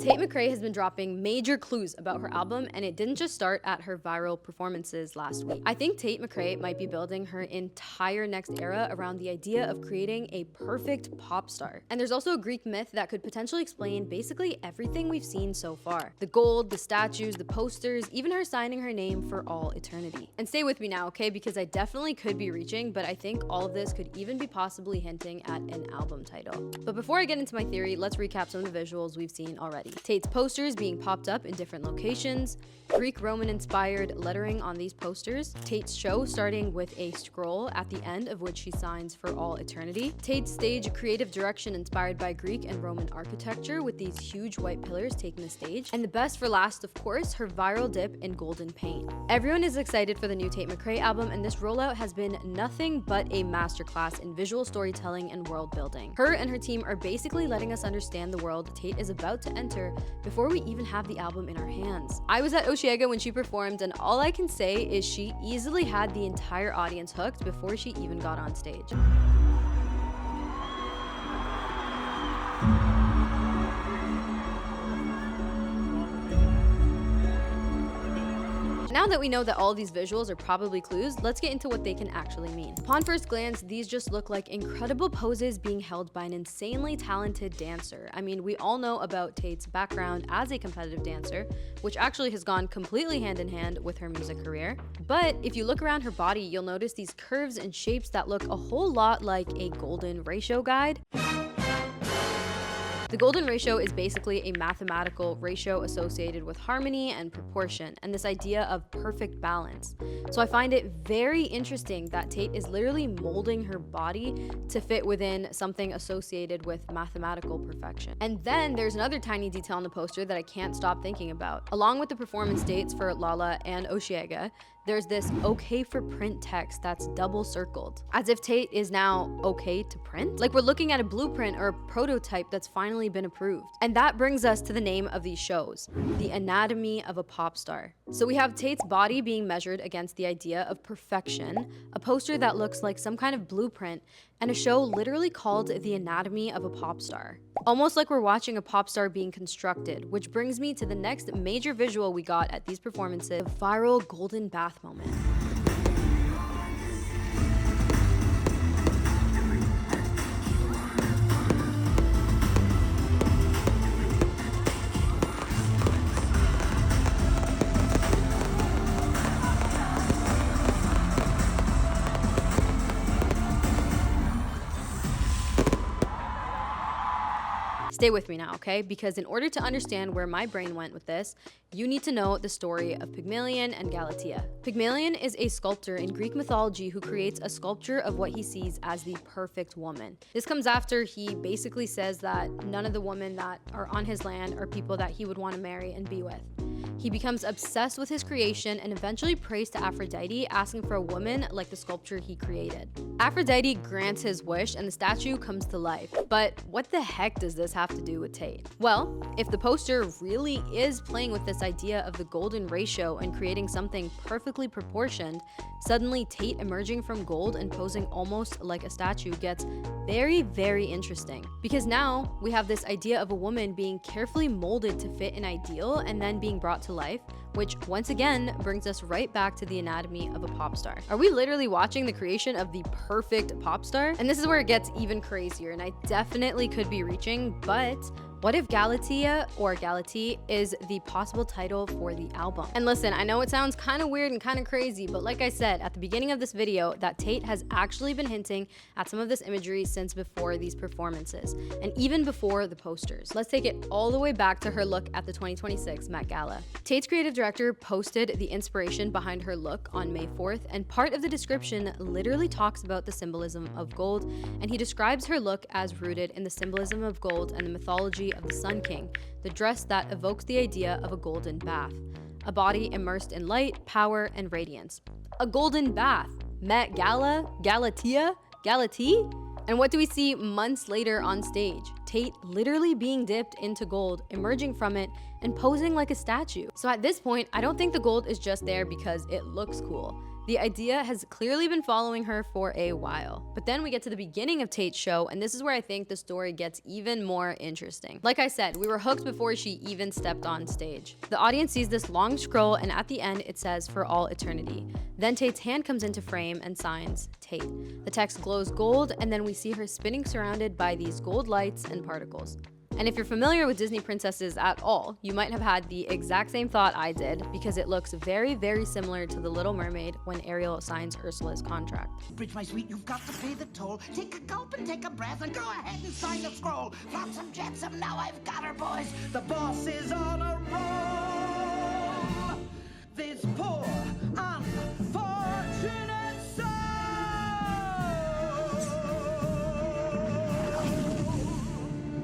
Tate McRae has been dropping major clues about her album, and it didn't just start at her viral performances last week. I think Tate McRae might be building her entire next era around the idea of creating a perfect pop star. And there's also a Greek myth that could potentially explain basically everything we've seen so far. The gold, the statues, the posters, even her signing her name for all eternity. And stay with me now, okay? Because I definitely could be reaching, but I think all of this could even be possibly hinting at an album title. But before I get into my theory, let's recap some of the visuals we've seen already. Tate's posters being popped up in different locations, Greek Roman inspired lettering on these posters, Tate's show starting with a scroll at the end of which she signs for all eternity, Tate's stage creative direction inspired by Greek and Roman architecture with these huge white pillars taking the stage, and the best for last, of course, her viral dip in golden paint. Everyone is excited for the new Tate McRae album, and this rollout has been nothing but a masterclass in visual storytelling and world building. Her and her team are basically letting us understand the world Tate is about to enter before we even have the album in our hands. I was at Osheaga when she performed, and all I can say is she easily had the entire audience hooked before she even got on stage. Now that we know that all these visuals are probably clues, let's get into what they can actually mean. Upon first glance, these just look like incredible poses being held by an insanely talented dancer. I mean, we all know about Tate's background as a competitive dancer, which actually has gone completely hand in hand with her music career. But if you look around her body, you'll notice these curves and shapes that look a whole lot like a golden ratio guide. The golden ratio is basically a mathematical ratio associated with harmony and proportion, and this idea of perfect balance. So I find it very interesting that Tate is literally molding her body to fit within something associated with mathematical perfection. And then there's another tiny detail on the poster that I can't stop thinking about. Along with the performance dates for Lala and Osheaga, there's this okay for print text that's double circled, as if Tate is now okay to print. Like we're looking at a blueprint or a prototype that's finally been approved. And that brings us to the name of these shows, The Anatomy of a Pop Star. So we have Tate's body being measured against the idea of perfection, a poster that looks like some kind of blueprint, and a show literally called The Anatomy of a Pop Star. Almost like we're watching a pop star being constructed, which brings me to the next major visual we got at these performances, the viral golden bath moment. Stay with me now, okay? Because in order to understand where my brain went with this, you need to know the story of Pygmalion and Galatea. Pygmalion is a sculptor in Greek mythology who creates a sculpture of what he sees as the perfect woman. This comes after he basically says that none of the women that are on his land are people that he would want to marry and be with. He becomes obsessed with his creation and eventually prays to Aphrodite, asking for a woman like the sculpture he created. Aphrodite grants his wish and the statue comes to life. But what the heck does this have to do with Tate? Well, if the poster really is playing with this idea of the golden ratio and creating something perfectly proportioned, suddenly Tate emerging from gold and posing almost like a statue gets very, very interesting. Because now we have this idea of a woman being carefully molded to fit an ideal and then being brought to life, which once again brings us right back to the anatomy of a pop star. Are we literally watching the creation of the perfect pop star? And this is where it gets even crazier, and I definitely could be reaching, but what if Galatea or Galatee is the possible title for the album? And listen, I know it sounds kind of weird and kind of crazy, but like I said at the beginning of this video, that Tate has actually been hinting at some of this imagery since before these performances, and even before the posters. Let's take it all the way back to her look at the 2026 Met Gala. Tate's creative director posted the inspiration behind her look on May 4th, and part of the description literally talks about the symbolism of gold, and he describes her look as rooted in the symbolism of gold and the mythology of the Sun King, the dress that evokes the idea of a golden bath, a body immersed in light, power, and radiance. A golden bath, Met Gala, Galatea, Galatee? And what do we see months later on stage? Tate literally being dipped into gold, emerging from it, and posing like a statue. So at this point, I don't think the gold is just there because it looks cool. The idea has clearly been following her for a while. But then we get to the beginning of Tate's show, and this is where I think the story gets even more interesting. Like I said, we were hooked before she even stepped on stage. The audience sees this long scroll, and at the end it says "for all eternity." Then Tate's hand comes into frame and signs Tate. The text glows gold, and then we see her spinning surrounded by these gold lights and particles. And if you're familiar with Disney princesses at all, you might have had the exact same thought I did, because it looks very, very similar to The Little Mermaid when Ariel signs Ursula's contract. Bridge, my sweet, you've got to pay the toll. Take a gulp and take a breath and go ahead and sign the scroll. Flotsam, jetsam, now I've got her, boys. The boss is on a roll. This poor, unfortunate soul.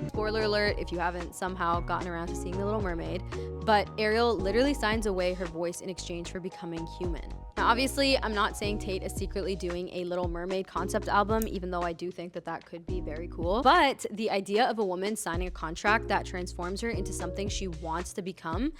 Spoiler alert if you haven't somehow gotten around to seeing The Little Mermaid, but Ariel literally signs away her voice in exchange for becoming human. Now, obviously, I'm not saying Tate is secretly doing a Little Mermaid concept album, even though I do think that that could be very cool. But the idea of a woman signing a contract that transforms her into something she wants to become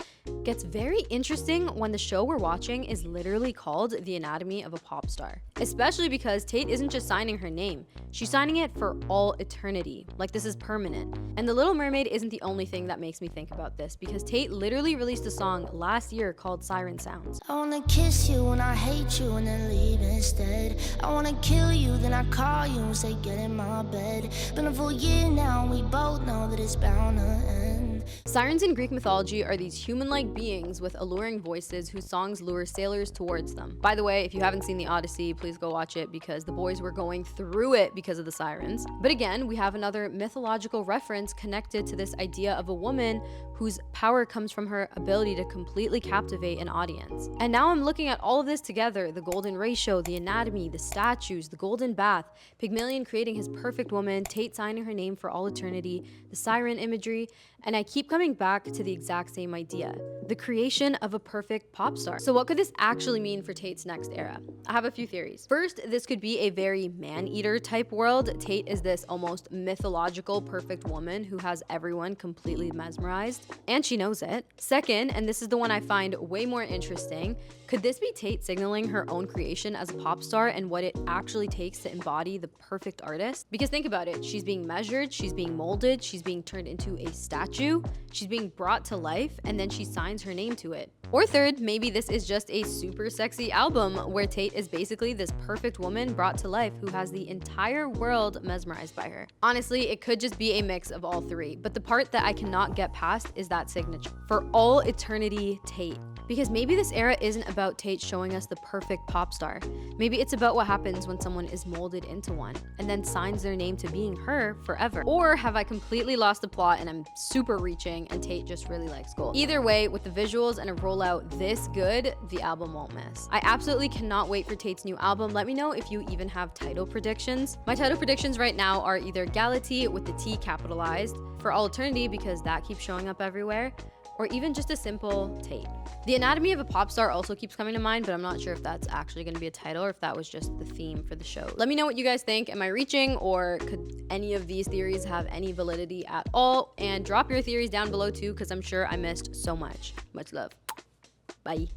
gets very interesting when the show we're watching is literally called The Anatomy of a Pop Star. Especially because Tate isn't just signing her name, she's signing it for all eternity. Like, this is permanent. And The Little Mermaid isn't the only thing that makes me think about this, because Tate literally released a song last year called Siren Sounds. I wanna kiss you when I hate you and then leave instead. I wanna kill you, then I call you and say get in my bed. Been a full year now and we both know that it's bound to end. Sirens in Greek mythology are these human-like beings with alluring voices whose songs lure sailors towards them. By the way, if you haven't seen The Odyssey, please go watch it, because the boys were going through it because of the sirens. But again, we have another mythological reference connected to this idea of a woman whose power comes from her ability to completely captivate an audience. And now I'm looking at all of this together: the golden ratio, the anatomy, the statues, the golden bath, Pygmalion creating his perfect woman, Tate signing her name for all eternity, the siren imagery, and I keep coming back to the exact same idea: the creation of a perfect pop star. So what could this actually mean for Tate's next era? I have a few theories. First, this could be a very man-eater type world. Tate is this almost mythological perfect woman who has everyone completely mesmerized, and she knows it. Second, and this is the one I find way more interesting, could this be Tate signaling her own creation as a pop star and what it actually takes to embody the perfect artist? Because think about it, she's being measured, she's being molded, she's being turned into a statue, she's being brought to life, and then she signs her name to it. Or third, maybe this is just a super sexy album where Tate is basically this perfect woman brought to life who has the entire world mesmerized by her. Honestly, it could just be a mix of all three, but the part that I cannot get past is that signature: for all eternity, Tate. Because maybe this era isn't about Tate showing us the perfect pop star. Maybe it's about what happens when someone is molded into one and then signs their name to being her forever. Or have I completely lost the plot and I'm super reaching and Tate just really likes gold? Either way, with the visuals and a rollout this good, the album won't miss. I absolutely cannot wait for Tate's new album. Let me know if you even have title predictions. My title predictions right now are either Galatea with the T capitalized, For All Eternity because that keeps showing up everywhere, or even just a simple Tate. The Anatomy of a Pop Star also keeps coming to mind, but I'm not sure if that's actually going to be a title or if that was just the theme for the show. Let me know what you guys think. Am I reaching, or could any of these theories have any validity at all? And drop your theories down below too, because I'm sure I missed so much. Much love. Bye.